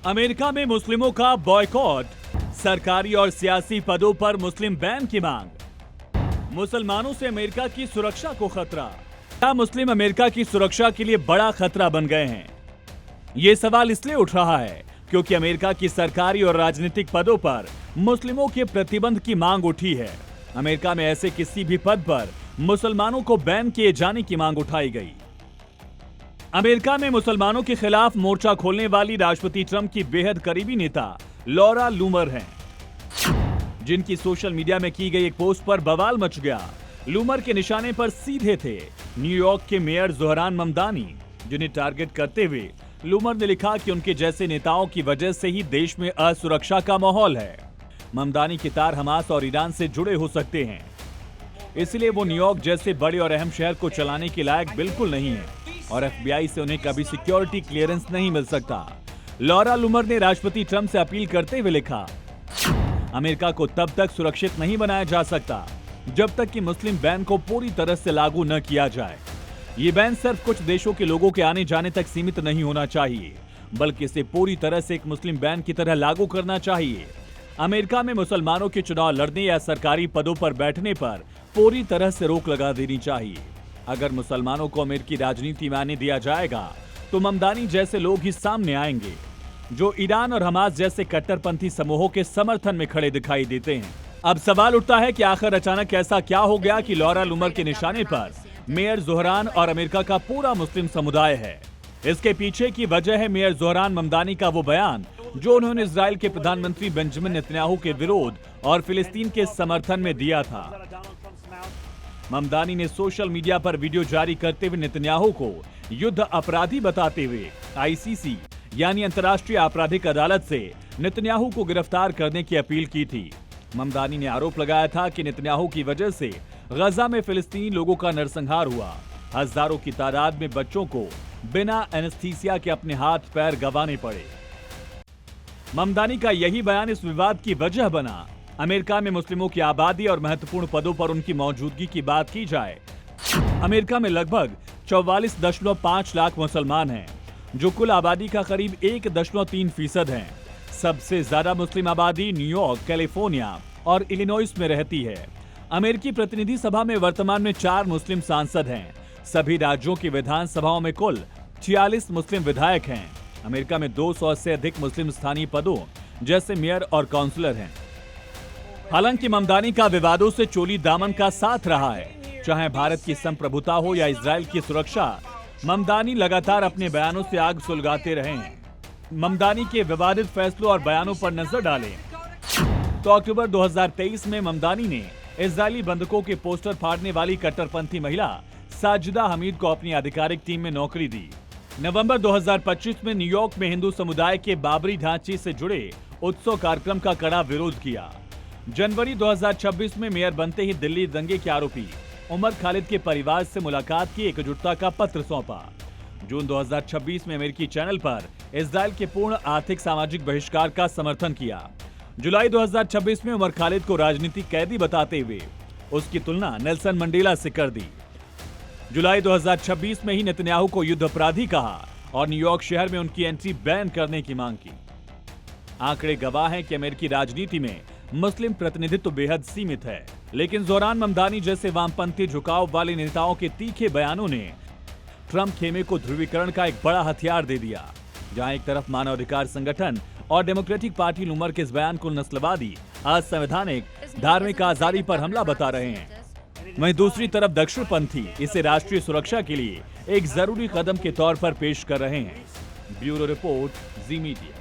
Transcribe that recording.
America में मुस्लिमों का बॉयकॉट, सरकारी और सियासी पदों पर मुस्लिम बैन की मांग। मुसलमानों से अमेरिका की सुरक्षा को खतरा। क्या मुस्लिम अमेरिका की सुरक्षा के लिए बड़ा खतरा बन गए हैं? ये सवाल इसलिए उठ रहा है क्योंकि अमेरिका की सरकारी और राजनीतिक पदों पर मुस्लिमों के प्रतिबंध की मांग उठी है। अमेरिका में ऐसे किसी भी पद पर मुसलमानों को बैन किए जाने की मांग उठाई गई। अमेरिका में मुसलमानों के खिलाफ मोर्चा खोलने वाली राष्ट्रपति ट्रंप की बेहद करीबी नेता लॉरा लूमर हैं, जिनकी सोशल मीडिया में की गई एक पोस्ट पर बवाल मच गया। लूमर के निशाने पर सीधे थे न्यूयॉर्क के मेयर जोहरान ममदानी, जिन्हें टारगेट करते हुए लूमर ने लिखा कि उनके जैसे नेताओं की वजह से ही देश में असुरक्षा का माहौल है। ममदानी के तार हमास और ईरान से जुड़े हो सकते हैं, इसलिए वो न्यूयॉर्क जैसे बड़े और अहम शहर को चलाने के लायक बिल्कुल नहीं है और एफबीआई से उन्हें कभी सिक्योरिटी क्लियरेंस नहीं मिल सकता। लॉरा लूमर ने राष्ट्रपति ट्रंप से अपील करते हुए लिखा, अमेरिका को तब तक सुरक्षित नहीं बनाया जा सकता जब तक कि मुस्लिम बैन को पूरी तरह से लागू न किया जाए। ये बैन सिर्फ कुछ देशों के लोगों के आने जाने तक सीमित नहीं होना चाहिए, बल्कि इसे पूरी तरह से एक मुस्लिम बैन की तरह लागू करना चाहिए। अमेरिका में मुसलमानों के चुनाव लड़ने या सरकारी पदों पर बैठने पर पूरी तरह से रोक लगा देनी चाहिए। अगर मुसलमानों को अमेरिकी राजनीति में आने दिया जाएगा तो ममदानी जैसे लोग ही सामने आएंगे, जो ईरान और हमास जैसे कट्टरपंथी समूहों के समर्थन में खड़े दिखाई देते हैं। अब सवाल उठता है कि आखिर अचानक ऐसा क्या हो गया कि लॉरा लूमर के निशाने पर मेयर जोहरान और अमेरिका का पूरा मुस्लिम समुदाय है। इसके पीछे की वजह है मेयर जोहरान ममदानी का वो बयान जो उन्होंने इजराइल के प्रधानमंत्री बेंजामिन नेतन्याहू के विरोध और फिलिस्तीन के समर्थन में दिया था। ममदानी ने सोशल मीडिया पर वीडियो जारी करते हुए नेतन्याहू को युद्ध अपराधी बताते हुए आईसीसी यानी अंतर्राष्ट्रीय आपराधिक अदालत से नेतन्याहू को गिरफ्तार करने की अपील की थी। ममदानी ने आरोप लगाया था कि नेतन्याहू की वजह से गजा में फिलिस्तीनी लोगों का नरसंहार हुआ। हजारों की तादाद में बच्चों को बिना एनेस्थीसिया के अपने हाथ पैर गंवाने पड़े। ममदानी का यही बयान इस विवाद की वजह बना। अमेरिका में मुस्लिमों की आबादी और महत्वपूर्ण पदों पर उनकी मौजूदगी की बात की जाए, अमेरिका में लगभग 44.5 लाख मुसलमान हैं, जो कुल आबादी का करीब 1.3% है। सबसे ज्यादा मुस्लिम आबादी न्यूयॉर्क, कैलिफोर्निया और इलिनॉइस में रहती है। अमेरिकी प्रतिनिधि सभा में वर्तमान में 4 मुस्लिम सांसद हैं। सभी राज्यों की विधानसभाओं में कुल 46 मुस्लिम विधायक हैं। अमेरिका में 200 से अधिक मुस्लिम स्थानीय पदों जैसे मेयर और काउंसलर हैं। हालांकि ममदानी का विवादों से चोली दामन का साथ रहा है। चाहे भारत की संप्रभुता हो या इजराइल की सुरक्षा, ममदानी लगातार अपने बयानों से आग सुलगाते रहे हैं। ममदानी के विवादित फैसलों और बयानों पर नजर डालें तो अक्टूबर 2023 में ममदानी ने इजरायली बंधकों के पोस्टर फाड़ने वाली कट्टरपंथी महिला साजिदा हमीद को अपनी आधिकारिक टीम में नौकरी दी। नवंबर 2025 में न्यूयॉर्क में हिंदू समुदाय के बाबरी ढांचे से जुड़े उत्सव कार्यक्रम का कड़ा विरोध किया। जनवरी 2026 में मेयर बनते ही दिल्ली दंगे के आरोपी उमर खालिद के परिवार से मुलाकात की एकजुटता का पत्र सौंपा। जून 2026 में अमेरिकी चैनल पर इजराइल के पूर्ण आर्थिक सामाजिक बहिष्कार का समर्थन किया। जुलाई 2026 में उमर खालिद को राजनीतिक कैदी बताते हुए उसकी तुलना नेल्सन मंडेला से कर दी। जुलाई 2026 में ही नेतन्याहू को युद्ध अपराधी कहा और न्यूयॉर्क शहर में उनकी एंट्री बैन करने की मांग की। आंकड़े गवाह हैं कि अमेरिकी राजनीति में मुस्लिम प्रतिनिधित्व बेहद सीमित है, लेकिन जोहरान ममदानी जैसे वामपंथी झुकाव वाले नेताओं के तीखे बयानों ने ट्रंप खेमे को ध्रुवीकरण का एक बड़ा हथियार दे दिया। जहां एक तरफ मानवाधिकार संगठन और डेमोक्रेटिक पार्टी लूमर के इस बयान को नस्लवादी, असंवैधानिक, धार्मिक आजादी पर हमला बता रहे हैं, वहीं दूसरी तरफ दक्षिणपंथी इसे राष्ट्रीय सुरक्षा के लिए एक जरूरी कदम के तौर पर पेश कर रहे हैं। ब्यूरो रिपोर्ट, जी मीडिया।